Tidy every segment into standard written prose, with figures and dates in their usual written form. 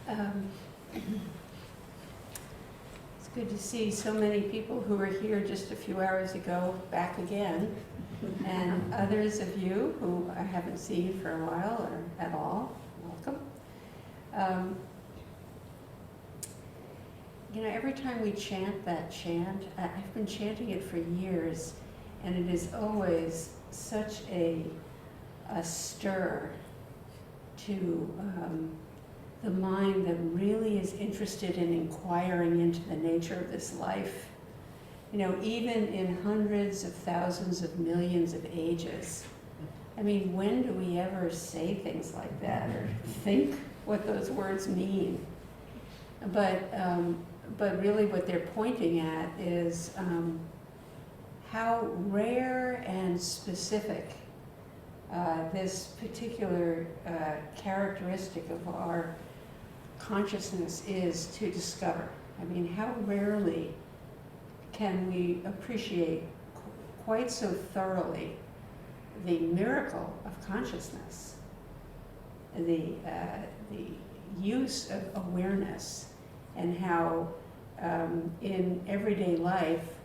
Um, It's good to see so many people who were here just a few hours ago back again, and others of you who I haven't seen for a while or at all. Welcome. Every time we chant that chant, I've been chanting it for years, and it is always such a stir to the mind that really is interested in inquiring into the nature of this life. Even in hundreds of thousands of millions of ages. I mean, when do we ever say things like that or think what those words mean? But really what they're pointing at is how rare and specific this particular characteristic of our consciousness is to discover. I mean, how rarely can we appreciate quite so thoroughly the miracle of consciousness, the use of awareness, and how in everyday life,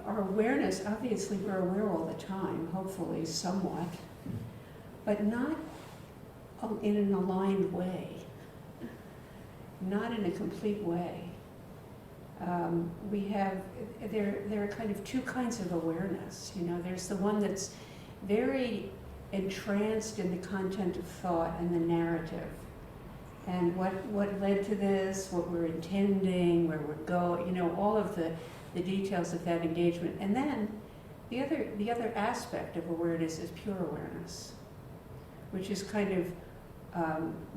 our awareness, obviously we're aware all the time, hopefully somewhat, but not in an aligned way, not in a complete way. There are kind of two kinds of awareness. There's the one that's very entranced in the content of thought and the narrative, and what led to this, what we're intending, where we're going, all of the details of that engagement. And then the other aspect of awareness is pure awareness, which is kind of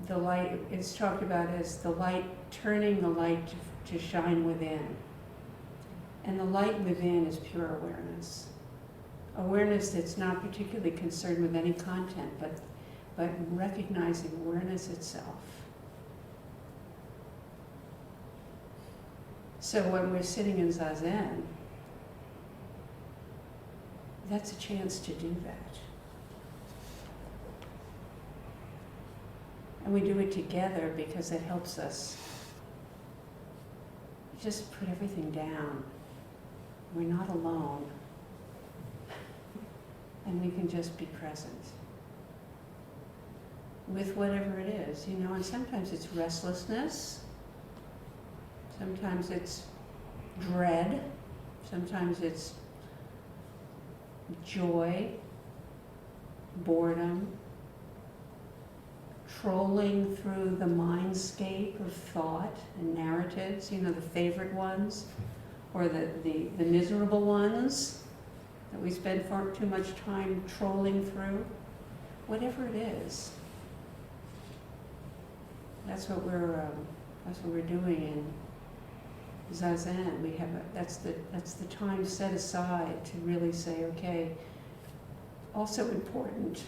the light. It's talked about as the light, turning the light to shine within. And the light within is pure awareness. Awareness that's not particularly concerned with any content, but recognizing awareness itself. So when we're sitting in Zazen, that's a chance to do that. And we do it together because it helps us just put everything down. We're not alone. And we can just be present with whatever it is, and sometimes it's restlessness, sometimes it's dread, sometimes it's joy, boredom, trolling through the mindscape of thought and narratives, the favorite ones, or the miserable ones that we spend far too much time trolling through. Whatever it is, that's what we're doing in Zazen. That's the time set aside to really say, okay, also important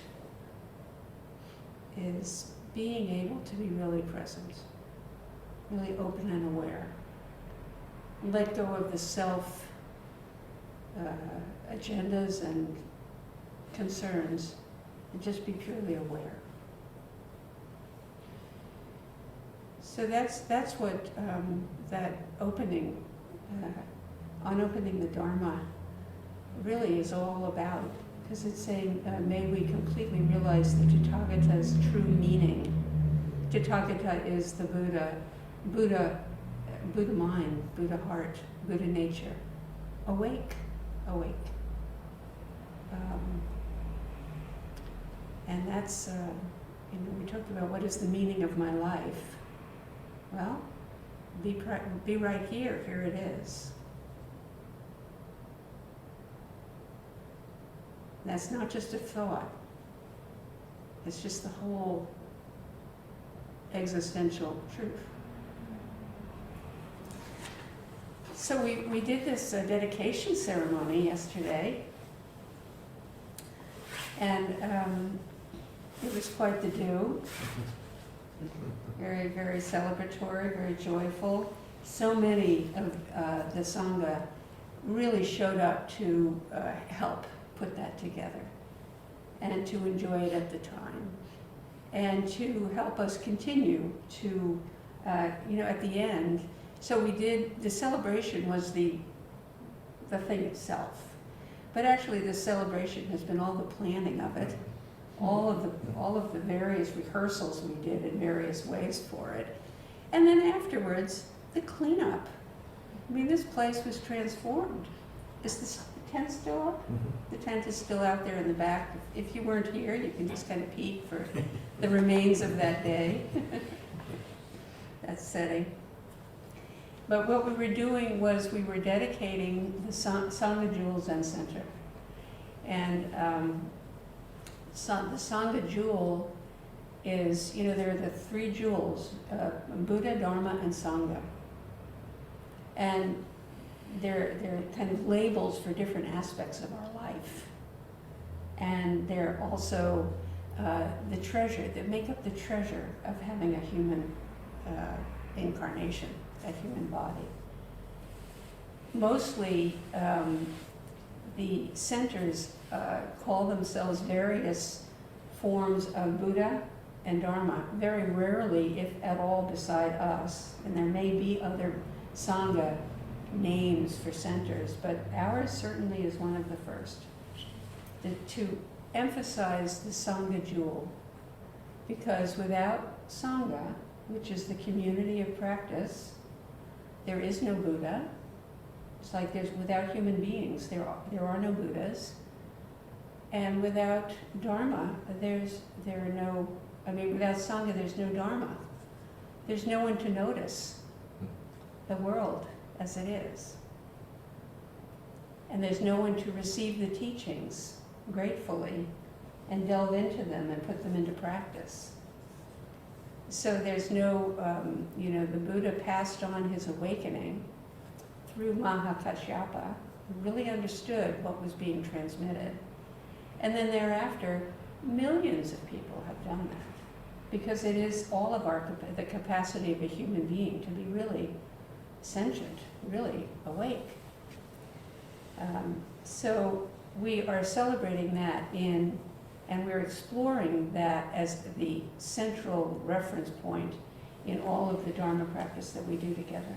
is being able to be really present, really open and aware. Let go of the self agendas and concerns and just be purely aware. So that's what that opening, on opening the Dharma, really is all about. Because it's saying, may we completely realize the Tathagata's true meaning. Tathagata is the Buddha mind, Buddha heart, Buddha nature. Awake. And that's, we talked about what is the meaning of my life. Well, be right here. Here it is. That's not just a thought. It's just the whole existential truth. So we did this dedication ceremony yesterday, and it was quite the do. Very, very celebratory, very joyful. So many of the Sangha really showed up to help put that together and to enjoy it at the time and to help us continue to at the end, so the celebration was the thing itself. But actually the celebration has been all the planning of it, all of the various rehearsals we did in various ways for it. And then afterwards, the cleanup. I mean, this place was transformed. Is the tent still up? The tent is still out there in the back. If you weren't here, you can just kind of peek for the remains of that day, that setting. But what we were doing was we were dedicating the Sangha Jewel Zen Center. And the Sangha Jewel is, there are the three jewels, Buddha, Dharma, and Sangha. And they're kind of labels for different aspects of our life. And they're also the treasure, that make up the treasure of having a human incarnation, a human body. Mostly, the centers call themselves various forms of Buddha and Dharma, very rarely, if at all, beside us. And there may be other Sangha names for centers, but ours certainly is one of the first. To emphasize the Sangha jewel, because without Sangha, which is the community of practice, there is no Buddha. It's like without human beings, there are no Buddhas. And without Dharma, without Sangha, there's no Dharma. There's no one to notice the world as it is. And there's no one to receive the teachings gratefully and delve into them and put them into practice. So there's no, the Buddha passed on his awakening through Mahakasyapa, who really understood what was being transmitted. And then thereafter, millions of people have done that, because it is all of the capacity of a human being to be really sentient, really awake. So we are celebrating that and we're exploring that as the central reference point in all of the Dharma practice that we do together.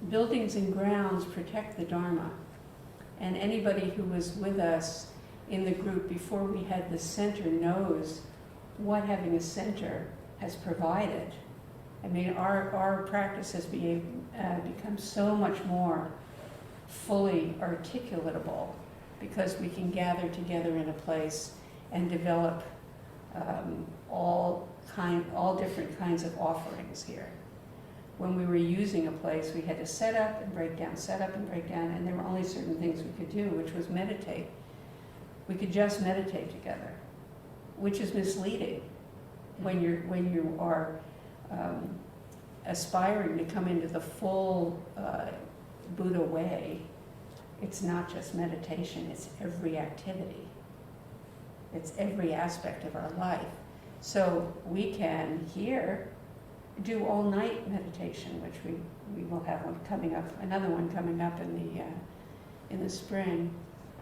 Buildings and grounds protect the Dharma. And anybody who was with us in the group before we had the center knows what having a center has provided. I mean, our practice has become so much more fully articulatable because we can gather together in a place and develop all different kinds of offerings here. When we were using a place, we had to set up and break down, set up and break down, and there were only certain things we could do, which was meditate. We could just meditate together, which is misleading when you are aspiring to come into the full Buddha way. It's not just meditation, it's every activity. It's every aspect of our life. So we can here do all-night meditation, which we will have another one coming up in the spring.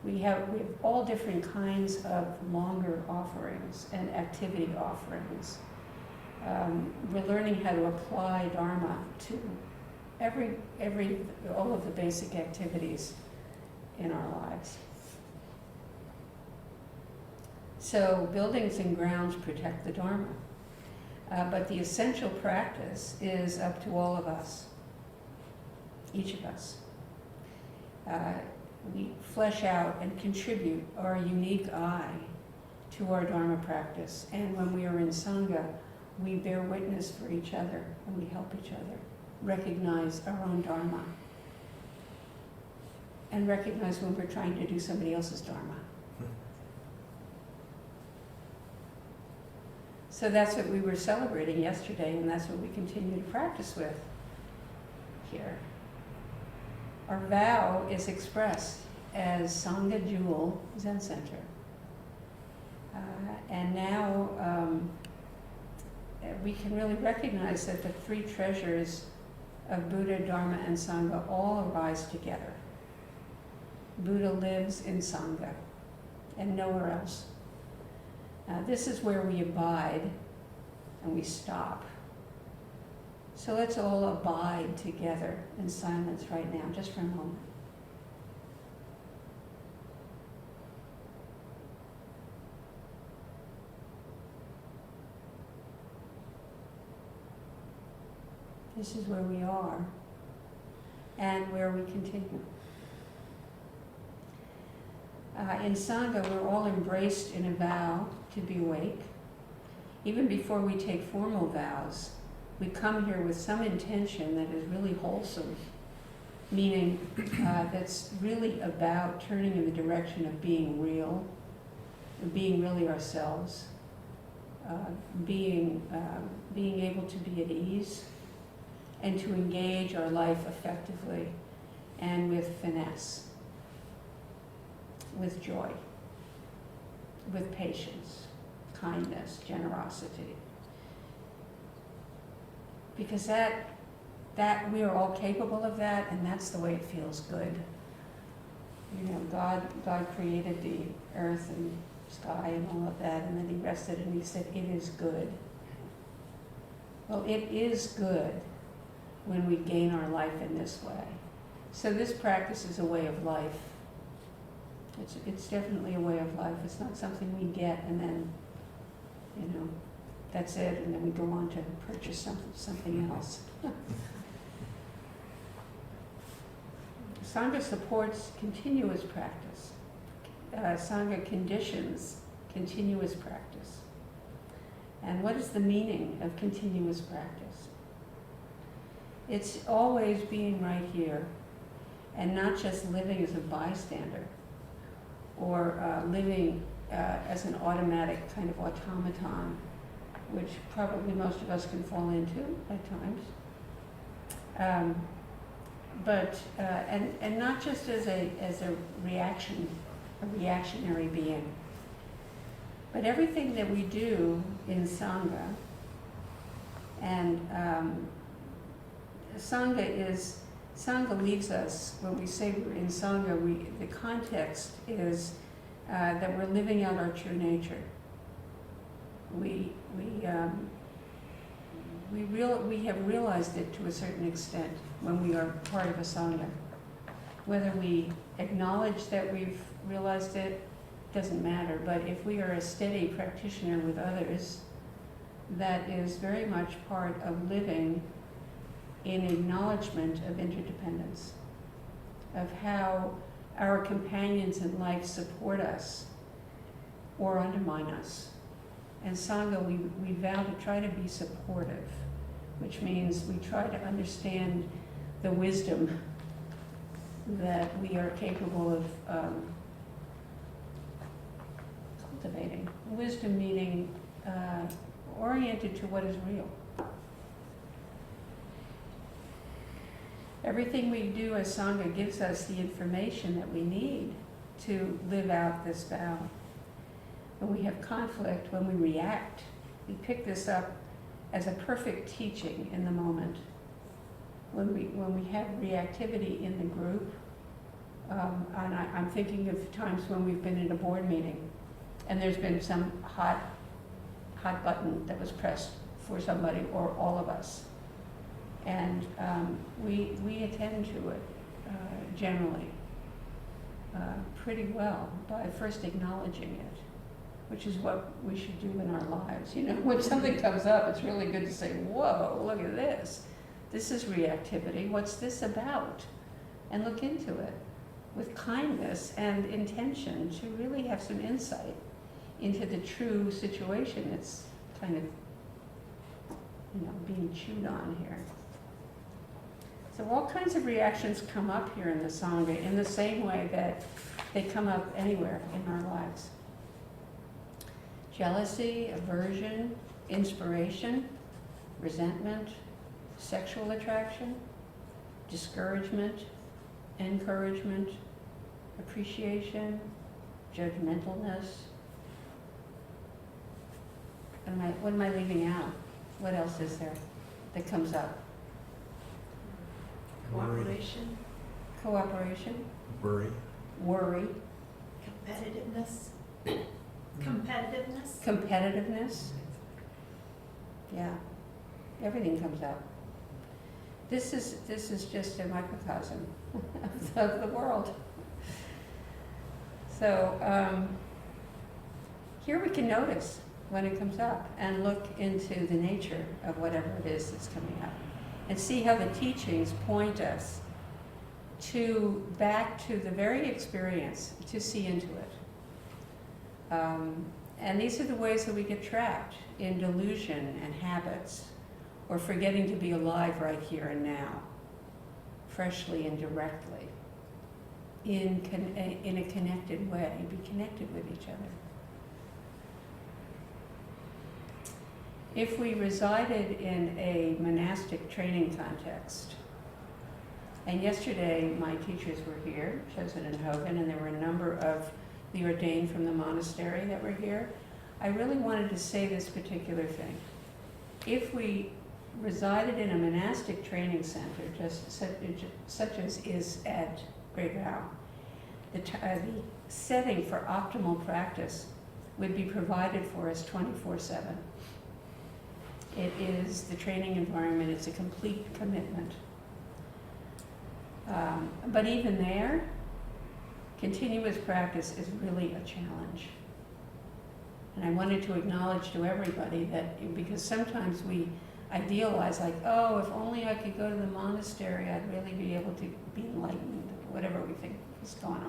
We have all different kinds of longer offerings and activity offerings. We're learning how to apply Dharma to all of the basic activities in our lives. So buildings and grounds protect the Dharma. But the essential practice is up to all of us, each of us. We flesh out and contribute our unique eye to our Dharma practice. And when we are in Sangha, we bear witness for each other and we help each other recognize our own Dharma and recognize when we're trying to do somebody else's Dharma. So that's what we were celebrating yesterday, and that's what we continue to practice with here. Our vow is expressed as Sangha Jewel Zen Center. And now we can really recognize that the three treasures of Buddha, Dharma, and Sangha all arise together. Buddha lives in Sangha and nowhere else. This is where we abide and we stop So let's all abide together in silence right now, just for a moment. This is where we are and where we continue. In Sangha, we're all embraced in a vow to be awake. Even before we take formal vows, we come here with some intention that is really wholesome, meaning that's really about turning in the direction of being real, being really ourselves, being able to be at ease, and to engage our life effectively and with finesse, with joy, with patience, kindness, generosity. Because that we are all capable of that, and that's the way it feels good. You know, God created the earth and sky and all of that, and then he rested and he said, it is good. Well, it is good when we gain our life in this way. So this practice is a way of life. It's definitely a way of life. It's not something we get and then, you know, that's it, and then we go on to purchase something else. Sangha supports continuous practice. Sangha conditions continuous practice. And what is the meaning of continuous practice? It's always being right here and not just living as a bystander or living as an automatic kind of automaton, which probably most of us can fall into at times. And not just as a reactionary being, but everything that we do in Sangha, and Sangha leaves us, when we say we're in Sangha, the context is that we're living out our true nature. We have realized it to a certain extent when we are part of a Sangha. Whether we acknowledge that we've realized it doesn't matter, but if we are a steady practitioner with others, that is very much part of living in acknowledgement of interdependence, of how our companions in life support us or undermine us. And Sangha, we vow to try to be supportive, which means we try to understand the wisdom that we are capable of cultivating. Wisdom meaning oriented to what is real. Everything we do as Sangha gives us the information that we need to live out this vow. When we have conflict, when we react, we pick this up as a perfect teaching in the moment. When we have reactivity in the group, and I'm thinking of times when we've been in a board meeting and there's been some hot button that was pressed for somebody or all of us. And we attend to it generally pretty well by first acknowledging it, which is what we should do in our lives. You know, when something comes up, it's really good to say, whoa, look at this. This is reactivity. What's this about? And look into it with kindness and intention to really have some insight into the true situation that's kind of, you know, being chewed on here. So all kinds of reactions come up here in the Sangha in the same way that they come up anywhere in our lives. Jealousy, aversion, inspiration, resentment, sexual attraction, discouragement, encouragement, appreciation, judgmentalness. What am I leaving out? What else is there that comes up? Cooperation. Cooperation. Worry. Worry. Competitiveness. Competitiveness. Competitiveness. Yeah. Everything comes up. this is just a microcosm of the world. So here we can notice when it comes up and look into the nature of whatever it is that's coming up and see how the teachings point us back to the very experience to see into it. And these are the ways that we get trapped in delusion and habits, or forgetting to be alive right here and now, freshly and directly, in a connected way, be connected with each other. If we resided in a monastic training context, and yesterday my teachers were here, Chosen and Hogan, and there were a number of the ordained from the monastery that were here, I really wanted to say this particular thing. If we resided in a monastic training center, just such as is at Great Vow, the setting for optimal practice would be provided for us 24/7. It is the training environment, it's a complete commitment. But even there, continuous practice is really a challenge. And I wanted to acknowledge to everybody that, because sometimes we idealize, like, oh, if only I could go to the monastery, I'd really be able to be enlightened, whatever we think is going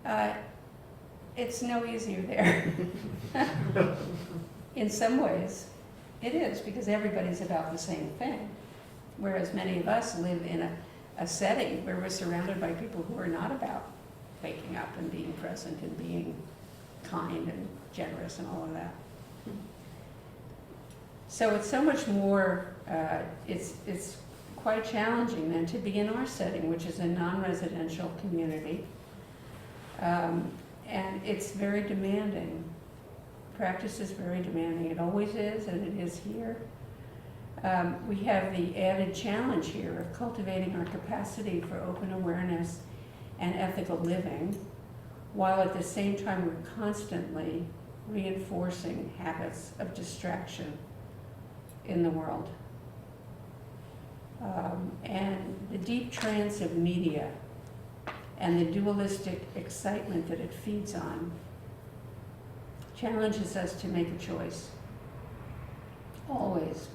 on. It's no easier there. In some ways, it is, because everybody's about the same thing. Whereas many of us live in a setting where we're surrounded by people who are not about waking up and being present and being kind and generous and all of that. So it's so much more, it's quite challenging then to be in our setting, which is a non-residential community. And it's very demanding. Practice is very demanding. It always is, and it is here. We have the added challenge here of cultivating our capacity for open awareness and ethical living, while at the same time we're constantly reinforcing habits of distraction in the world. And the deep trance of media and the dualistic excitement that it feeds on challenges us to make a choice, always.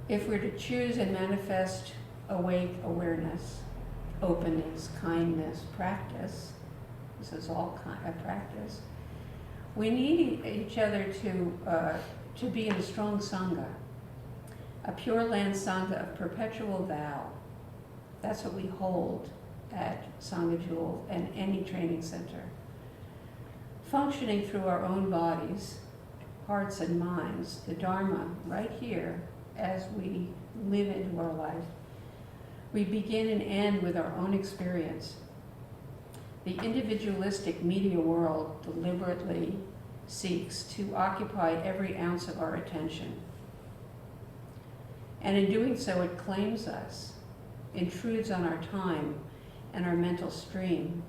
If we're to choose and manifest awake awareness, openness, kindness, practice, this is all practice, we need each other to be in a strong sangha, a pure land sangha of perpetual vow. That's what we hold at Sangha Jewel and any training center. Functioning through our own bodies, hearts and minds, the Dharma right here as we live into our life. We begin and end with our own experience. The individualistic media world deliberately seeks to occupy every ounce of our attention. And in doing so, it claims us, intrudes on our time and our mental stream,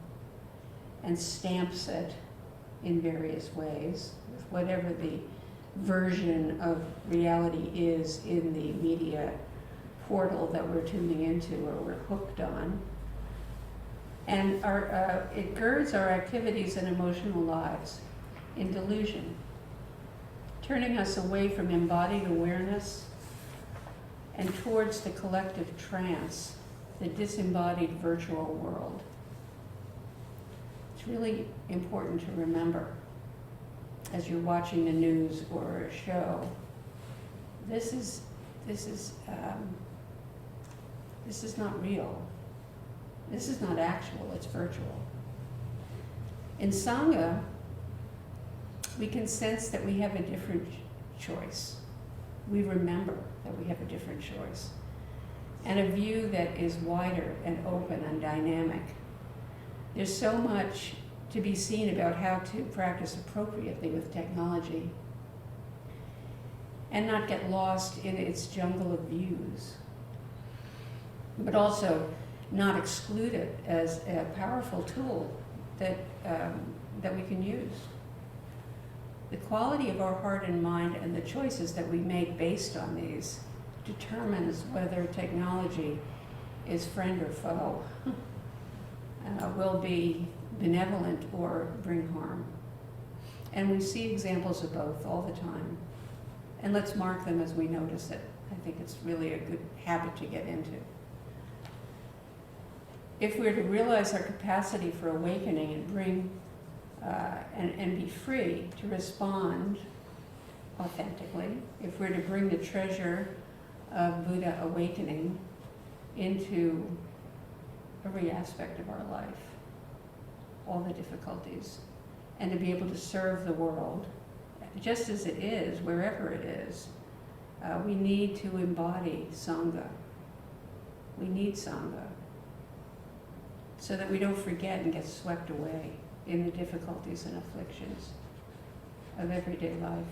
and stamps it in various ways, with whatever the version of reality is in the media portal that we're tuning into or we're hooked on. And it girds our activities and emotional lives in delusion, turning us away from embodied awareness and towards the collective trance, the disembodied virtual world. It's really important to remember as you're watching the news or a show, this is not real. This is not actual, it's virtual. In Sangha, we can sense that we have a different choice. We remember that we have a different choice. And a view that is wider and open and dynamic. There's so much to be seen about how to practice appropriately with technology and not get lost in its jungle of views, but also not exclude it as a powerful tool that we can use. The quality of our heart and mind and the choices that we make based on these determines whether technology is friend or foe, will be benevolent or bring harm. And we see examples of both all the time. And let's mark them as we notice it. I think it's really a good habit to get into. If we're to realize our capacity for awakening and bring and be free to respond authentically, if we're to bring the treasure of Buddha awakening into every aspect of our life, all the difficulties, and to be able to serve the world just as it is, wherever it is, we need to embody Sangha. We need Sangha so that we don't forget and get swept away in the difficulties and afflictions of everyday life.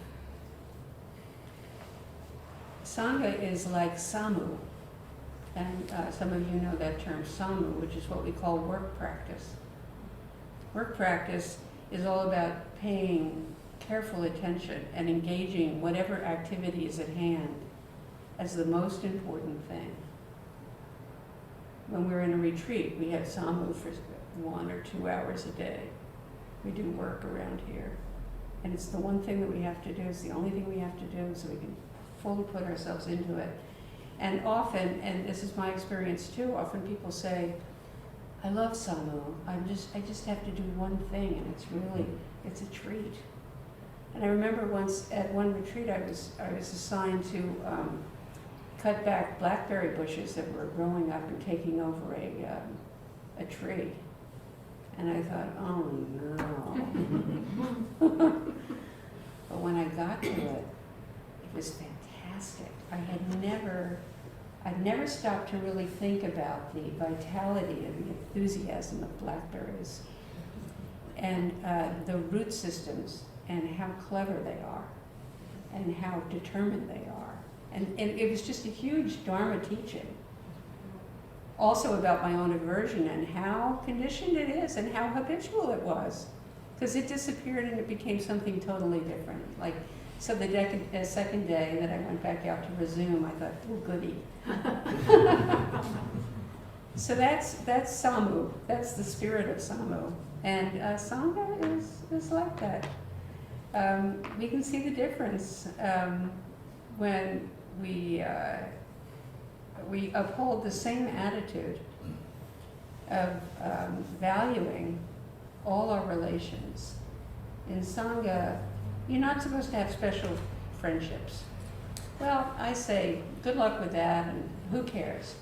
Sangha is like Samu, and some of you know that term Samu, which is what we call work practice. Work practice is all about paying careful attention and engaging whatever activity is at hand as the most important thing. When we're in a retreat, we have Samu for 1 or 2 hours a day. We do work around here. And it's the one thing that we have to do, it's the only thing we have to do so we can fully put ourselves into it. And often, and this is my experience too, often people say, I love Samu, I just have to do one thing, and it's a treat. And I remember once at one retreat I was assigned to cut back blackberry bushes that were growing up and taking over a tree. And I thought, oh no. But when I got to it, it was fantastic. I'd never stopped to really think about the vitality and the enthusiasm of blackberries and the root systems and how clever they are and how determined they are. And it was just a huge Dharma teaching. Also about my own aversion and how conditioned it is and how habitual it was. Because it disappeared and it became something totally different. Like, so the second day that I went back out to resume, I thought, oh goody. So that's Samu. That's the spirit of Samu. And Sangha is like that. We can see the difference when we uphold the same attitude of valuing all our relations. In Sangha, you're not supposed to have special friendships. Well, I say, good luck with that, and who cares?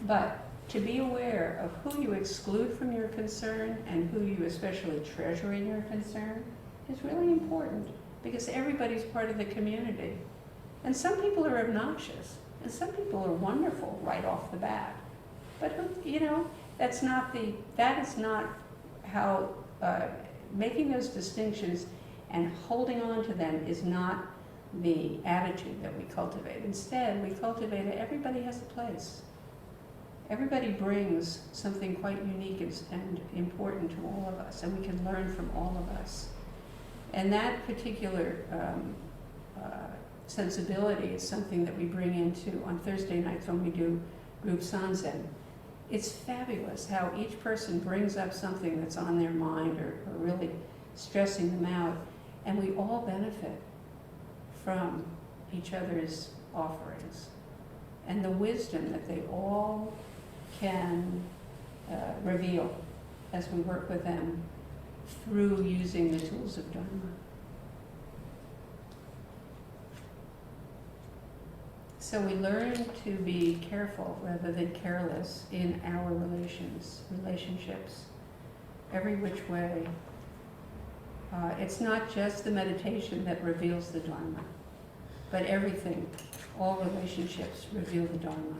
But to be aware of who you exclude from your concern and who you especially treasure in your concern is really important, because everybody's part of the community. And some people are obnoxious, and some people are wonderful right off the bat. But that is not how, making those distinctions and holding on to them is not the attitude that we cultivate. Instead, we cultivate that everybody has a place. Everybody brings something quite unique and important to all of us, and we can learn from all of us. And that particular sensibility is something that we bring into on Thursday nights when we do group sanzen. It's fabulous how each person brings up something that's on their mind or really stressing them out, and we all benefit from each other's offerings and the wisdom that they all can reveal as we work with them through using the tools of Dharma. So we learn to be careful rather than careless in our relationships, every which way. It's not just the meditation that reveals the Dharma, but everything, all relationships reveal the Dharma,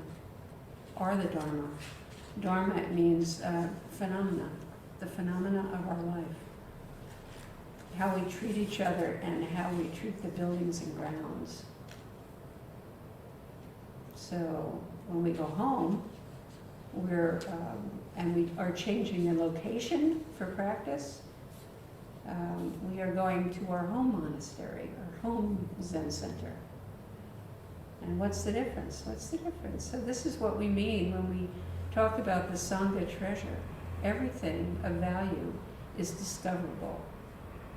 are the Dharma. Dharma means phenomena, the phenomena of our life. How we treat each other and how we treat the buildings and grounds. So when we go home, we are changing the location for practice. We are going to our home monastery, our home Zen center. And And what's the difference? What's the difference? So this is what we mean when we talk about the Sangha treasure. Everything of value is discoverable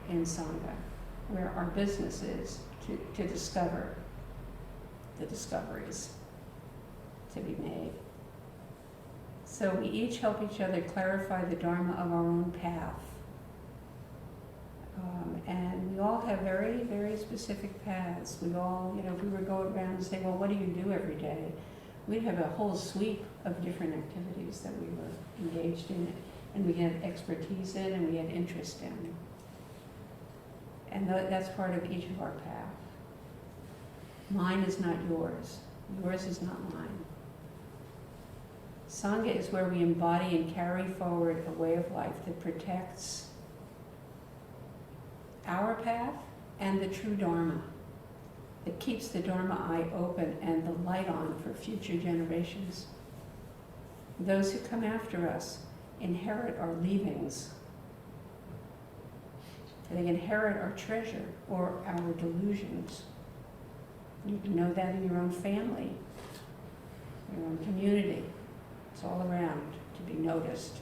in Sangha, where our business is to discover the discoveries to be made. So we each help each other clarify the Dharma of our own path. And we all have very, very specific paths. We all, if we were going around and say, well, what do you do every day? We'd have a whole sweep of different activities that we were engaged in, and we had expertise in, and we had interest in. And that's part of each of our path. Mine is not yours. Yours is not mine. Sangha is where we embody and carry forward a way of life that protects our path and the true Dharma, that keeps the Dharma eye open and the light on for future generations. Those who come after us inherit our leavings. They inherit our treasure or our delusions. You can know that in your own family, your own community. It's all around to be noticed.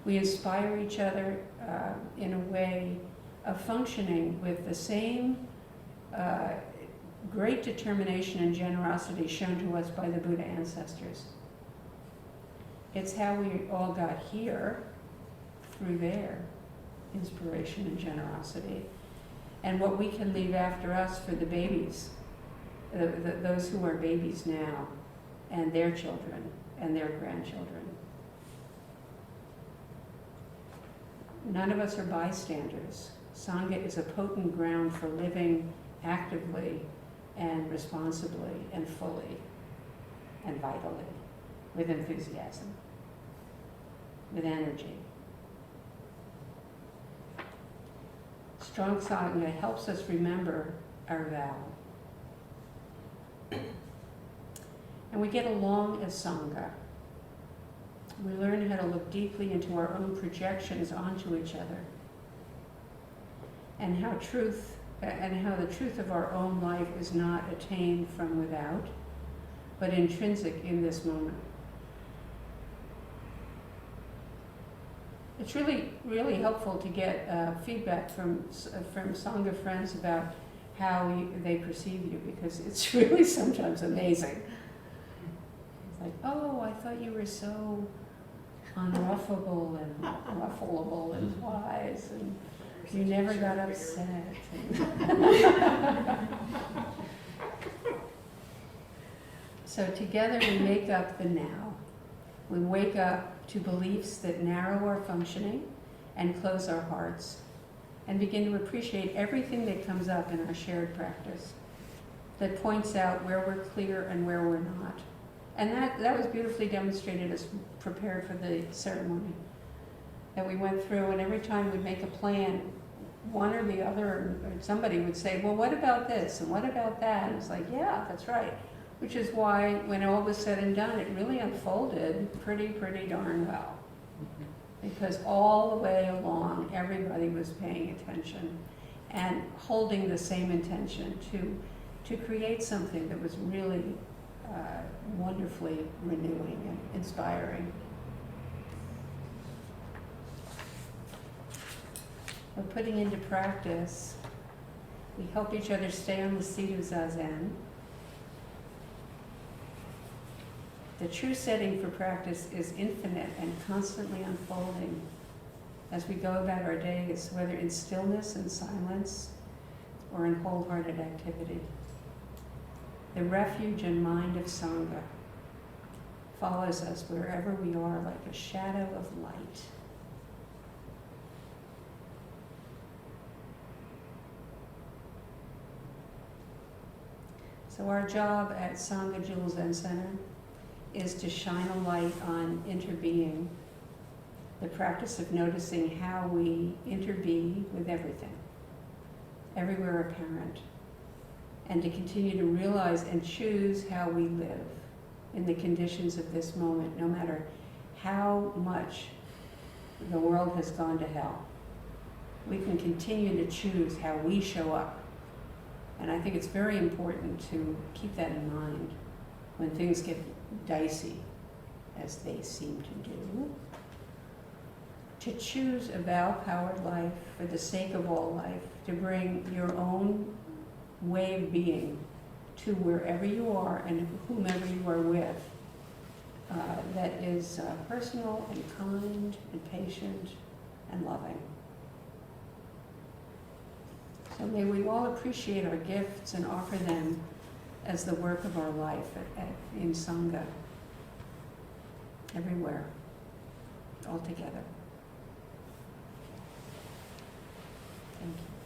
We inspire each other in a way of functioning with the same great determination and generosity shown to us by the Buddha ancestors. It's how we all got here through their inspiration and generosity, and what we can leave after us for the babies, those who are babies now, and their children and their grandchildren. None of us are bystanders. Sangha is a potent ground for living actively and responsibly and fully and vitally, with enthusiasm, with energy. Strong Sangha helps us remember our vow. And we get along as Sangha. We learn how to look deeply into our own projections onto each other, and how the truth of our own life is not attained from without, but intrinsic in this moment. It's really, really helpful to get feedback from Sangha friends about how they perceive you, because it's really sometimes amazing. It's like, oh, I thought you were so unruffable and ruffleable and wise, and you never got upset. So together we make up the now. We wake up to beliefs that narrow our functioning and close our hearts, and begin to appreciate everything that comes up in our shared practice, that points out where we're clear and where we're not. And that was beautifully demonstrated as prepared for the ceremony that we went through, and every time we'd make a plan, one or the other, or somebody would say, well, what about this, and what about that? And it's like, yeah, that's right. Which is why, when all was said and done, it really unfolded pretty darn well. Because all the way along, everybody was paying attention and holding the same intention to create something that was really wonderfully renewing and inspiring. We're putting into practice. We help each other stay on the seat of Zazen. The true setting for practice is infinite and constantly unfolding as we go about our days, whether in stillness and silence or in wholehearted activity. The refuge and mind of Sangha follows us wherever we are like a shadow of light. So our job at Sangha Jewel Zen Center is to shine a light on interbeing, the practice of noticing how we interbe with everything, everywhere apparent, and to continue to realize and choose how we live in the conditions of this moment, no matter how much the world has gone to hell. We can continue to choose how we show up And I think it's very important to keep that in mind when things get dicey, as they seem to do. To choose a vow-powered life for the sake of all life, to bring your own way of being to wherever you are and whomever you are with, that is personal and kind and patient and loving. So may we all appreciate our gifts and offer them as the work of our life in Sangha, everywhere, all together. Thank you.